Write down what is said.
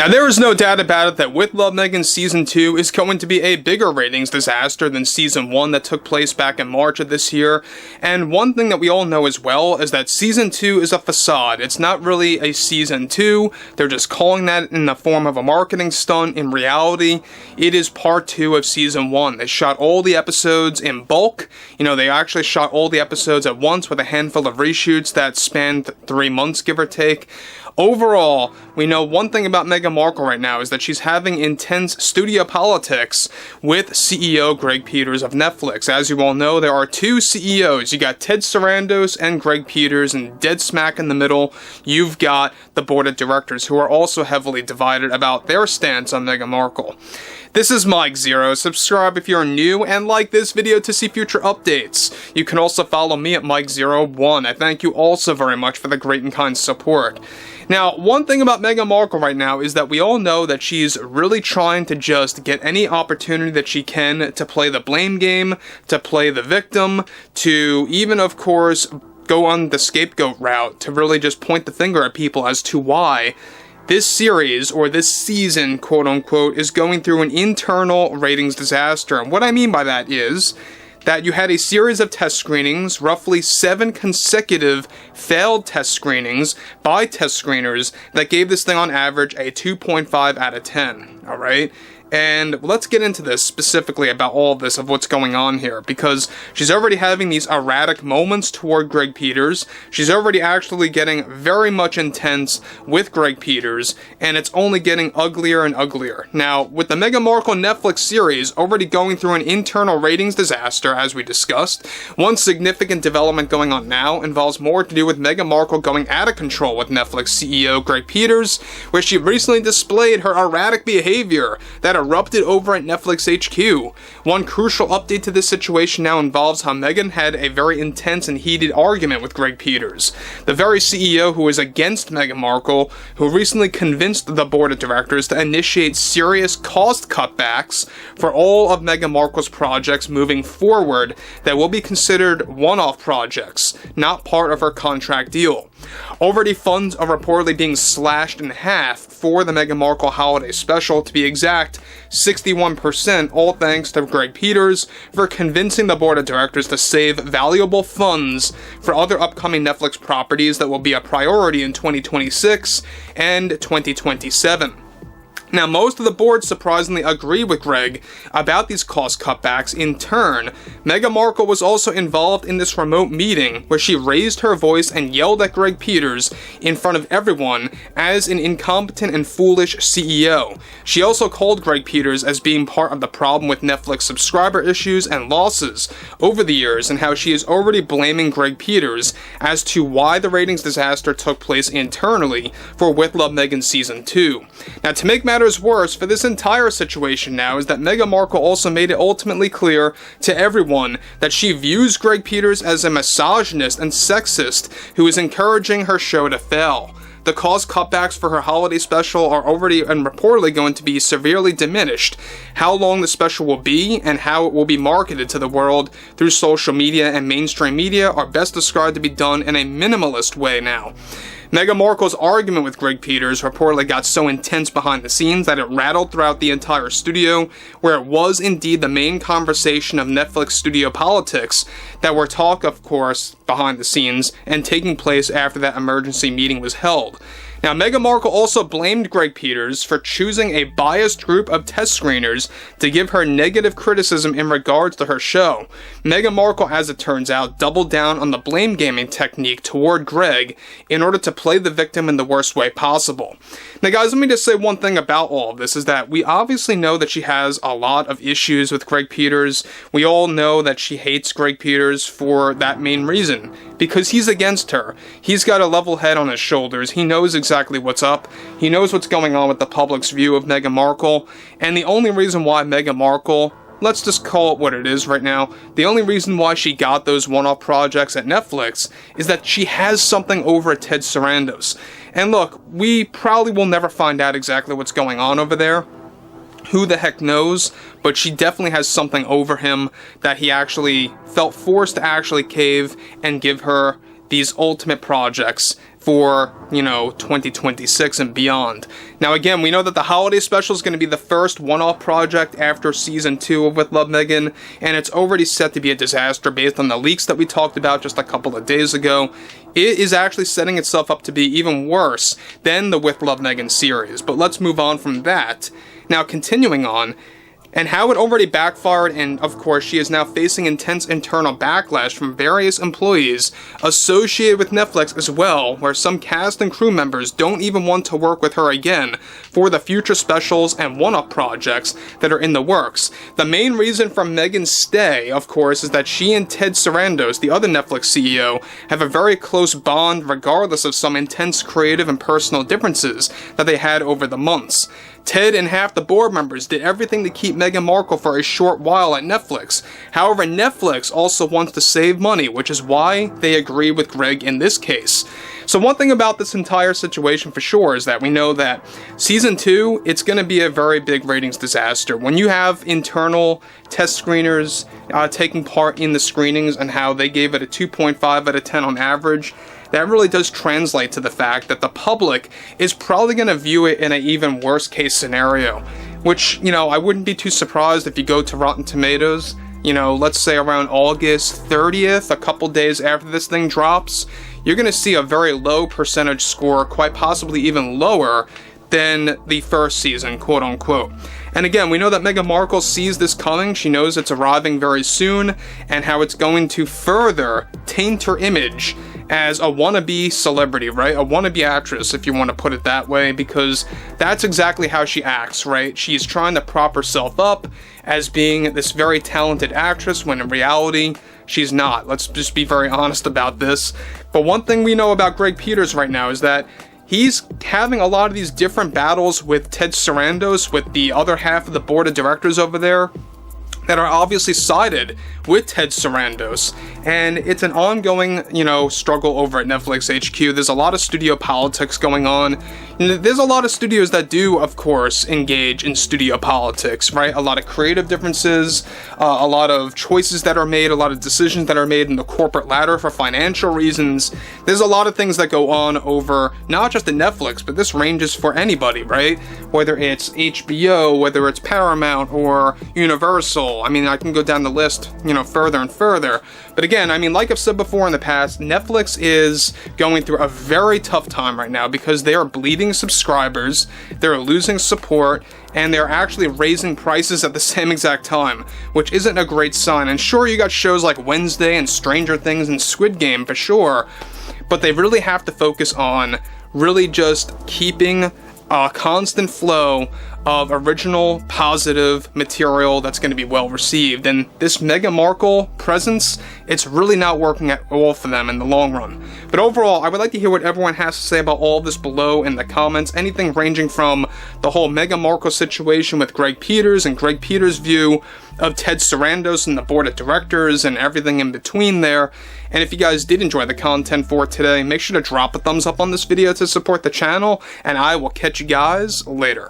Now, there is no doubt about it that With Love Meghan Season 2 is going to be a bigger ratings disaster than Season 1 that took place back in March of this year. And one thing that we all know as well is that Season 2 is a facade. It's not really a Season 2. They're just calling that in the form of a marketing stunt. In reality, it is Part 2 of Season 1. They shot all the episodes in bulk. They actually shot all the episodes at once with a handful of reshoots that spanned 3 months, give or take. Overall, we know one thing about Meghan Markle right now is that she's having intense studio politics with CEO Greg Peters of Netflix. As you all know, there are two CEOs. You got Ted Sarandos and Greg Peters, and dead smack in the middle, you've got the board of directors, who are also heavily divided about their stance on Meghan Markle. This is Mike Zero. Subscribe if you're new and like this video to see future updates. You can also follow me at Mike01. I thank you also very much for the great and kind support. Now, one thing about Meghan Markle right now is that we all know that she's really trying to just get any opportunity that she can to play the blame game, to play the victim, to even, of course, go on the scapegoat route, to really just point the finger at people as to why this series, or this season, quote-unquote, is going through an internal ratings disaster. And what I mean by that is that you had a series of test screenings, roughly 7 consecutive failed test screenings by test screeners that gave this thing on average a 2.5 out of 10, alright? And let's get into this specifically about all of this, of what's going on here, because she's already having these erratic moments toward Greg Peters. She's already actually getting very much intense with Greg Peters, and it's only getting uglier and uglier. Now, with the Meghan Markle Netflix series already going through an internal ratings disaster, as we discussed, one significant development going on now involves more to do with Meghan Markle going out of control with Netflix CEO Greg Peters, where she recently displayed her erratic behavior that erupted over at Netflix HQ. One crucial update to this situation now involves how Meghan had a very intense and heated argument with Greg Peters, the very CEO who is against Meghan Markle, who recently convinced the board of directors to initiate serious cost cutbacks for all of Meghan Markle's projects moving forward that will be considered one-off projects, not part of her contract deal. Already funds are reportedly being slashed in half for the Meghan Markle holiday special, to be exact, 61%, all thanks to Greg Peters for convincing the board of directors to save valuable funds for other upcoming Netflix properties that will be a priority in 2026 and 2027. Now, most of the board surprisingly agree with Greg about these cost cutbacks. In turn, Meghan Markle was also involved in this remote meeting where she raised her voice and yelled at Greg Peters in front of everyone as an incompetent and foolish CEO. She also called Greg Peters as being part of the problem with Netflix subscriber issues and losses over the years, and how she is already blaming Greg Peters as to why the ratings disaster took place internally for With Love Meghan Season 2. Now, to make matters worse for this entire situation now is that Meghan Markle also made it ultimately clear to everyone that she views Greg Peters as a misogynist and sexist who is encouraging her show to fail. The cost cutbacks for her holiday special are already and reportedly going to be severely diminished. How long the special will be and how it will be marketed to the world through social media and mainstream media are best described to be done in a minimalist way now. Meghan Markle's argument with Greg Peters reportedly got so intense behind the scenes that it rattled throughout the entire studio, where it was indeed the main conversation of Netflix studio politics that were talk, of course, behind the scenes and taking place after that emergency meeting was held. Now, Meghan Markle also blamed Greg Peters for choosing a biased group of test screeners to give her negative criticism in regards to her show. Meghan Markle, as it turns out, doubled down on the blame gaming technique toward Greg in order to play the victim in the worst way possible. Now, guys, let me just say one thing about all of this, is that we obviously know that she has a lot of issues with Greg Peters. We all know that she hates Greg Peters for that main reason, because he's against her. He's got a level head on his shoulders. He knows exactly what's up. He knows what's going on with the public's view of Meghan Markle, and the only reason why Meghan Markle, let's just call it what it is right now, the only reason why she got those one-off projects at Netflix is that she has something over at Ted Sarandos. And look, we probably will never find out exactly what's going on over there. Who the heck knows? But she definitely has something over him that he actually felt forced to actually cave and give her these ultimate projects for, 2026 and beyond. Now again, we know that the holiday special is going to be the first one-off project after season 2 of With Love Meghan, and it's already set to be a disaster based on the leaks that we talked about just a couple of days ago. It is actually setting itself up to be even worse than the With Love Meghan series, but let's move on from that. Now continuing on, and how it already backfired, and of course she is now facing intense internal backlash from various employees associated with Netflix as well, where some cast and crew members don't even want to work with her again for the future specials and one-off projects that are in the works. The main reason for Meghan's stay, of course, is that she and Ted Sarandos, the other Netflix CEO, have a very close bond regardless of some intense creative and personal differences that they had over the months. Ted and half the board members did everything to keep Meghan Markle for a short while at Netflix. However, Netflix also wants to save money, which is why they agree with Greg in this case. So one thing about this entire situation for sure is that we know that season 2, it's going to be a very big ratings disaster. When you have internal test screeners taking part in the screenings and how they gave it a 2.5 out of 10 on average, that really does translate to the fact that the public is probably going to view it in an even worse case scenario, which, I wouldn't be too surprised if you go to Rotten Tomatoes, let's say around August 30th, a couple days after this thing drops, you're going to see a very low percentage score, quite possibly even lower than the first season, quote unquote. And again, we know that Meghan Markle sees this coming. She knows it's arriving very soon and how it's going to further taint her image as a wannabe celebrity, right? A wannabe actress, if you want to put it that way, because that's exactly how she acts, right? She's trying to prop herself up as being this very talented actress when in reality, she's not. Let's just be very honest about this. But one thing we know about Greg Peters right now is that he's having a lot of these different battles with Ted Sarandos, with the other half of the board of directors over there, that are obviously sided with Ted Sarandos, and it's an ongoing, struggle over at Netflix HQ. There's a lot of studio politics going on. There's a lot of studios that do, of course, engage in studio politics, right? A lot of creative differences, a lot of choices that are made, a lot of decisions that are made in the corporate ladder for financial reasons. There's a lot of things that go on over not just at Netflix, but this ranges for anybody, right? Whether it's HBO, whether it's Paramount or Universal. I mean, I can go down the list, further and further. But again, I mean, like I've said before in the past, Netflix is going through a very tough time right now because they are bleeding subscribers, they're losing support, and they're actually raising prices at the same exact time, which isn't a great sign. And sure, you got shows like Wednesday and Stranger Things and Squid Game for sure, but they really have to focus on really just keeping a constant flow of original positive material that's going to be well received. And this Meghan Markle presence, it's really not working at all for them in the long run. But overall, I would like to hear what everyone has to say about all of this below in the comments. Anything ranging from the whole Meghan Markle situation with Greg Peters and Greg Peters' view of Ted Sarandos and the board of directors and everything in between there. And if you guys did enjoy the content for today, make sure to drop a thumbs up on this video to support the channel, and I will catch you guys later.